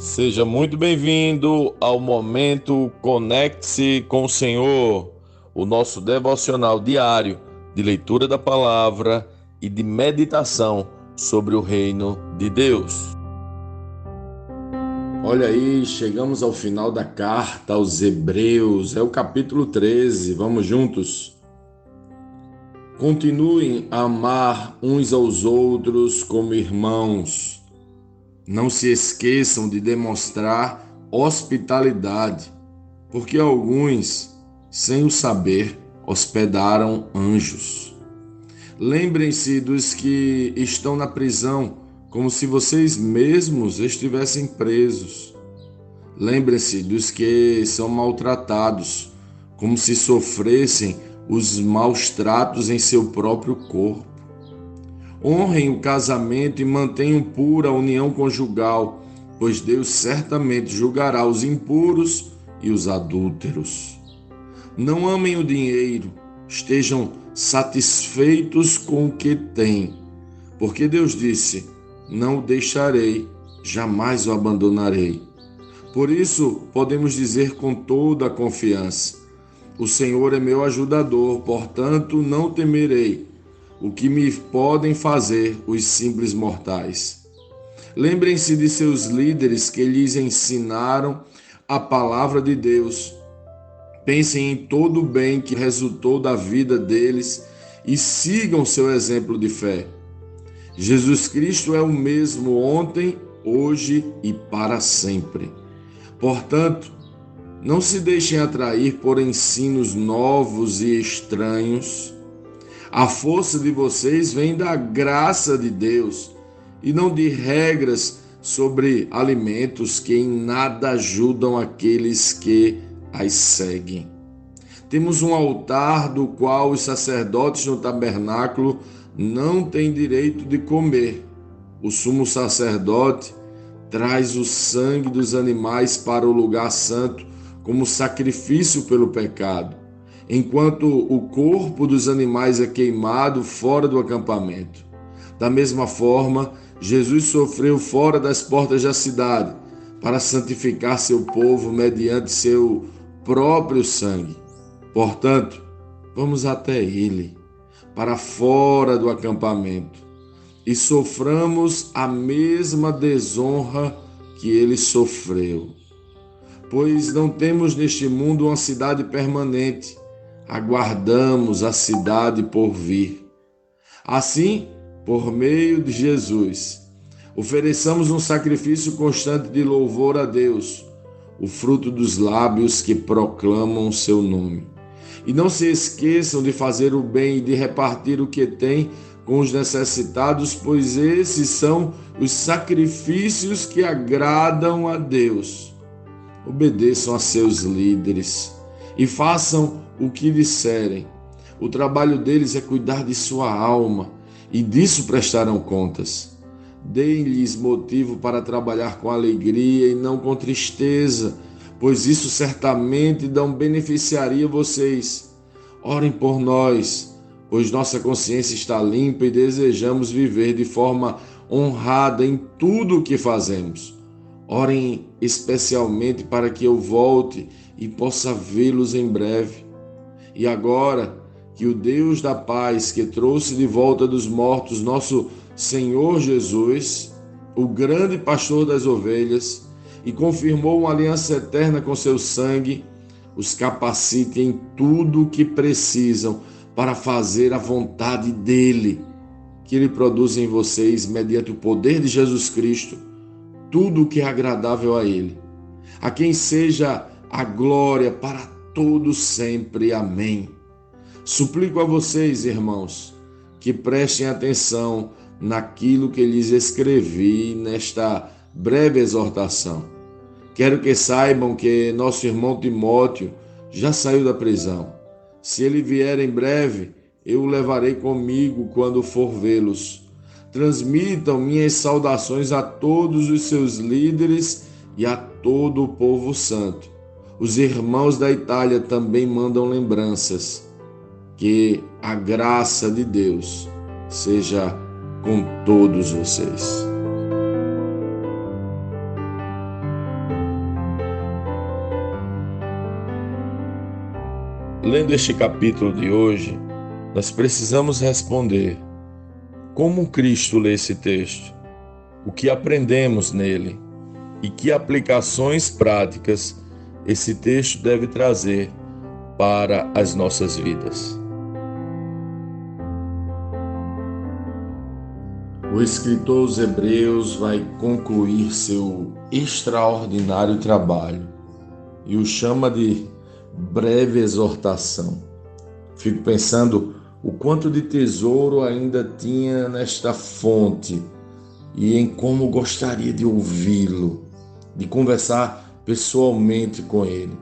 Seja muito bem-vindo ao momento Conecte-se com o Senhor, o nosso devocional diário de leitura da palavra e de meditação sobre o reino de Deus. Olha aí, chegamos ao final da carta aos Hebreus, é o capítulo 13, vamos juntos? Continuem a amar uns aos outros como irmãos. Não se esqueçam de demonstrar hospitalidade, porque alguns, sem o saber, hospedaram anjos. Lembrem-se dos que estão na prisão, como se vocês mesmos estivessem presos. Lembrem-se dos que são maltratados, como se sofressem os maus tratos em seu próprio corpo. Honrem o casamento e mantenham pura a união conjugal, pois Deus certamente julgará os impuros e os adúlteros. Não amem o dinheiro, estejam satisfeitos com o que têm, porque Deus disse: não o deixarei, jamais o abandonarei. Por isso, podemos dizer com toda a confiança: o Senhor é meu ajudador, portanto não temerei. O que me podem fazer os simples mortais? Lembrem-se de seus líderes que lhes ensinaram a palavra de Deus. Pensem em todo o bem que resultou da vida deles e sigam seu exemplo de fé. Jesus Cristo é o mesmo ontem, hoje e para sempre. Portanto, não se deixem atrair por ensinos novos e estranhos. A força de vocês vem da graça de Deus e não de regras sobre alimentos que em nada ajudam aqueles que as seguem. Temos um altar do qual os sacerdotes no tabernáculo não têm direito de comer. O sumo sacerdote traz o sangue dos animais para o lugar santo como sacrifício pelo pecado, enquanto o corpo dos animais é queimado fora do acampamento. Da mesma forma, Jesus sofreu fora das portas da cidade para santificar seu povo mediante seu próprio sangue. Portanto, vamos até ele, para fora do acampamento, e soframos a mesma desonra que ele sofreu. Pois não temos neste mundo uma cidade permanente, aguardamos a cidade por vir. Assim, por meio de Jesus, ofereçamos um sacrifício constante de louvor a Deus, o fruto dos lábios que proclamam o seu nome. E não se esqueçam de fazer o bem e de repartir o que tem com os necessitados, pois esses são os sacrifícios que agradam a Deus. Obedeçam a seus líderes e façam o que disserem. O trabalho deles é cuidar de sua alma e disso prestarão contas. Deem-lhes motivo para trabalhar com alegria e não com tristeza, pois isso certamente não beneficiaria vocês. Orem por nós, pois nossa consciência está limpa e desejamos viver de forma honrada em tudo o que fazemos. Orem especialmente para que eu volte e possa vê-los em breve. E agora, que o Deus da paz, que trouxe de volta dos mortos nosso Senhor Jesus, o grande pastor das ovelhas, e confirmou uma aliança eterna com seu sangue, os capacite em tudo o que precisam para fazer a vontade dele, que ele produz em vocês, mediante o poder de Jesus Cristo, tudo o que é agradável a ele. A quem seja a glória para todos sempre. Amém. Suplico a vocês, irmãos, que prestem atenção naquilo que lhes escrevi nesta breve exortação. Quero que saibam que nosso irmão Timóteo já saiu da prisão. Se ele vier em breve, eu o levarei comigo quando for vê-los. Transmitam minhas saudações a todos os seus líderes e a todo o povo santo. Os irmãos da Itália também mandam lembranças. Que a graça de Deus seja com todos vocês. Lendo este capítulo de hoje, nós precisamos responder: como Cristo lê esse texto? O que aprendemos nele? E que aplicações práticas esse texto deve trazer para as nossas vidas? O escritor aos Hebreus vai concluir seu extraordinário trabalho e o chama de breve exortação. Fico pensando o quanto de tesouro ainda tinha nesta fonte e em como gostaria de ouvi-lo, de conversar pessoalmente com ele.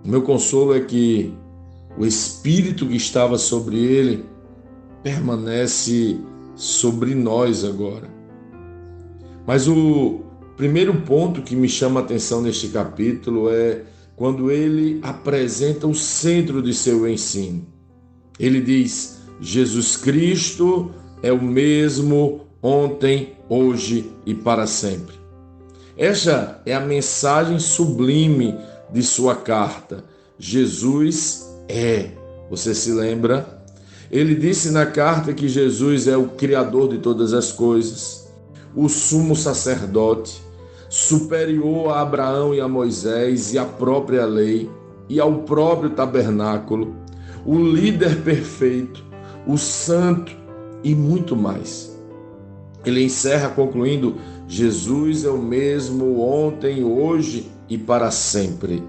O meu consolo é que o Espírito que estava sobre ele permanece sobre nós agora. Mas o primeiro ponto que me chama a atenção neste capítulo é quando ele apresenta o centro de seu ensino. Ele diz: Jesus Cristo é o mesmo ontem, hoje e para sempre. Esta é a mensagem sublime de sua carta. Jesus é. Você se lembra? Ele disse na carta que Jesus é o Criador de todas as coisas, o sumo sacerdote, superior a Abraão e a Moisés e à própria lei e ao próprio tabernáculo, o líder perfeito, o santo e muito mais. Ele encerra concluindo: Jesus é o mesmo ontem, hoje e para sempre.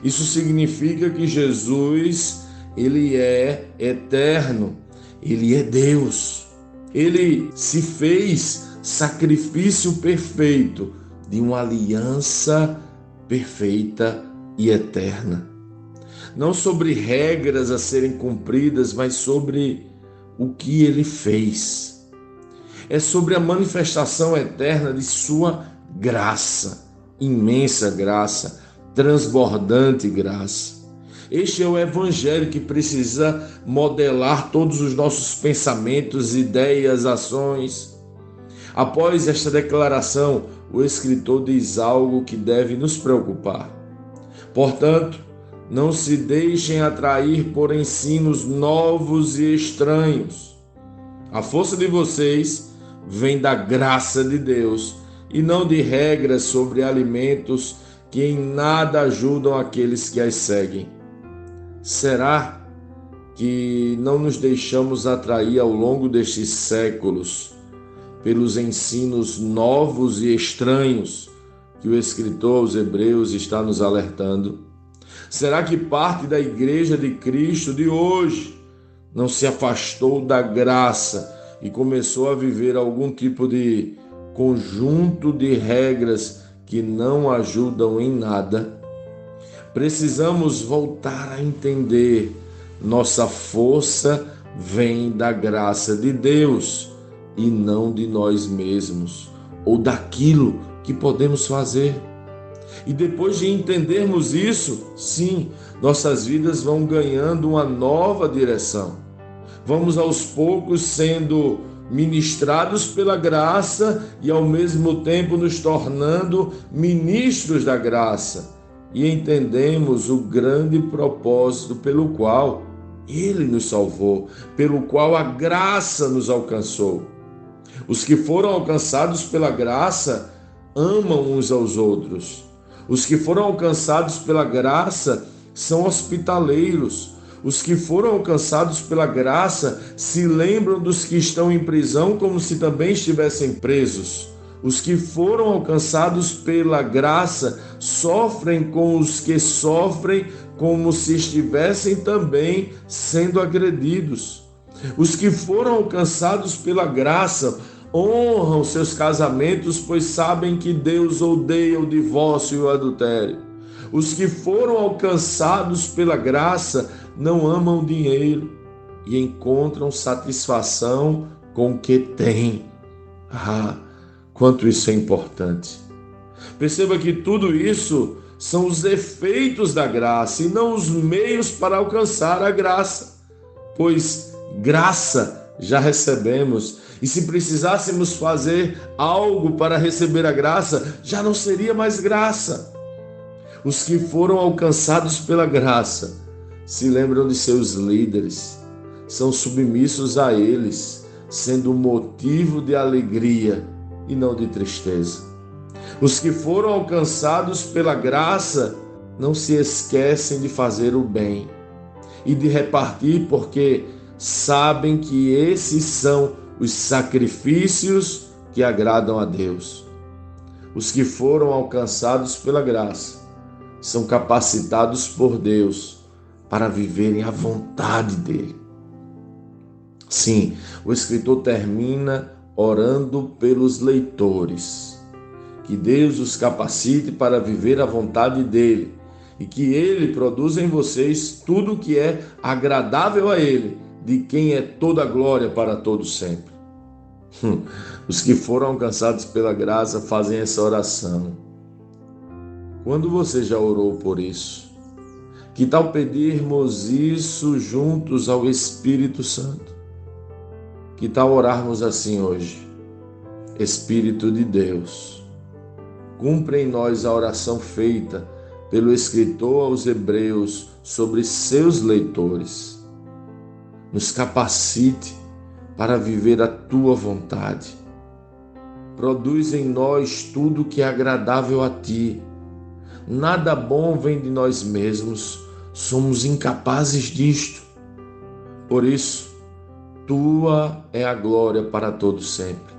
Isso significa que Jesus, ele é eterno, ele é Deus. Ele se fez sacrifício perfeito de uma aliança perfeita e eterna. Não sobre regras a serem cumpridas, mas sobre o que ele fez. É sobre a manifestação eterna de sua graça, imensa graça, transbordante graça. Este é o evangelho que precisa modelar todos os nossos pensamentos, ideias, ações. Após esta declaração, o escritor diz algo que deve nos preocupar. Portanto, não se deixem atrair por ensinos novos e estranhos. A força de vocês vem da graça de Deus e não de regras sobre alimentos que em nada ajudam aqueles que as seguem. Será que não nos deixamos atrair ao longo destes séculos pelos ensinos novos e estranhos que o escritor aos Hebreus está nos alertando? Será que parte da Igreja de Cristo de hoje não se afastou da graça e começou a viver algum tipo de conjunto de regras que não ajudam em nada? Precisamos voltar a entender: nossa força vem da graça de Deus e não de nós mesmos ou daquilo que podemos fazer. E depois de entendermos isso, sim, nossas vidas vão ganhando uma nova direção. Vamos aos poucos sendo ministrados pela graça e ao mesmo tempo nos tornando ministros da graça. E entendemos o grande propósito pelo qual Ele nos salvou, pelo qual a graça nos alcançou. Os que foram alcançados pela graça amam uns aos outros. Os que foram alcançados pela graça são hospitaleiros. Os que foram alcançados pela graça se lembram dos que estão em prisão como se também estivessem presos. Os que foram alcançados pela graça sofrem com os que sofrem como se estivessem também sendo agredidos. Os que foram alcançados pela graça honram seus casamentos, pois sabem que Deus odeia o divórcio e o adultério. Os que foram alcançados pela graça não amam dinheiro e encontram satisfação com o que têm. Quanto isso é importante. Perceba que tudo isso são os efeitos da graça e não os meios para alcançar a graça, pois graça já recebemos, e se precisássemos fazer algo para receber a graça, já não seria mais graça. Os que foram alcançados pela graça se lembram de seus líderes, são submissos a eles, sendo motivo de alegria e não de tristeza. Os que foram alcançados pela graça não se esquecem de fazer o bem e de repartir, porque sabem que esses são os sacrifícios que agradam a Deus. Os que foram alcançados pela graça são capacitados por Deus para viverem a vontade dele. Sim, o escritor termina orando pelos leitores, que Deus os capacite para viver a vontade dele e que ele produza em vocês tudo o que é agradável a ele, de quem é toda a glória para todo sempre. Os que foram alcançados pela graça fazem essa oração. Quando você já orou por isso? Que tal pedirmos isso juntos ao Espírito Santo? Que tal orarmos assim hoje? Espírito de Deus, cumpre em nós a oração feita pelo escritor aos Hebreus sobre seus leitores. Nos capacite para viver a tua vontade. Produz em nós tudo que é agradável a ti. Nada bom vem de nós mesmos, somos incapazes disto. Por isso, tua é a glória para todo sempre.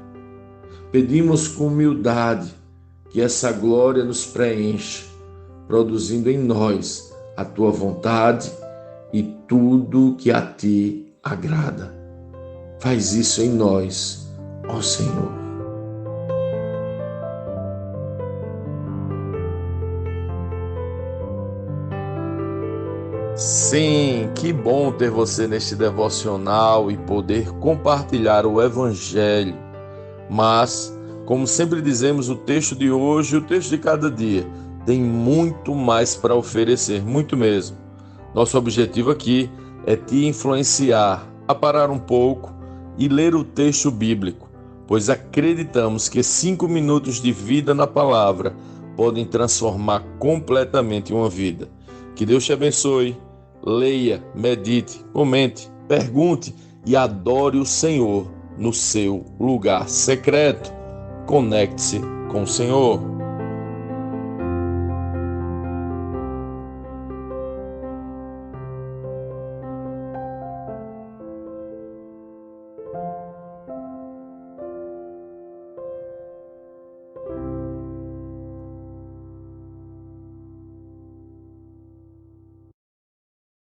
Pedimos com humildade que essa glória nos preencha, produzindo em nós a tua vontade e tudo que a ti agrada. Faz isso em nós, ó Senhor. Sim, que bom ter você neste devocional e poder compartilhar o Evangelho. Mas, como sempre dizemos, o texto de hoje, o texto de cada dia, tem muito mais para oferecer, muito mesmo. Nosso objetivo aqui é te influenciar a parar um pouco e ler o texto bíblico, pois acreditamos que 5 minutos de vida na palavra podem transformar completamente uma vida. Que Deus te abençoe. Leia, medite, comente, pergunte e adore o Senhor no seu lugar secreto. Conecte-se com o Senhor.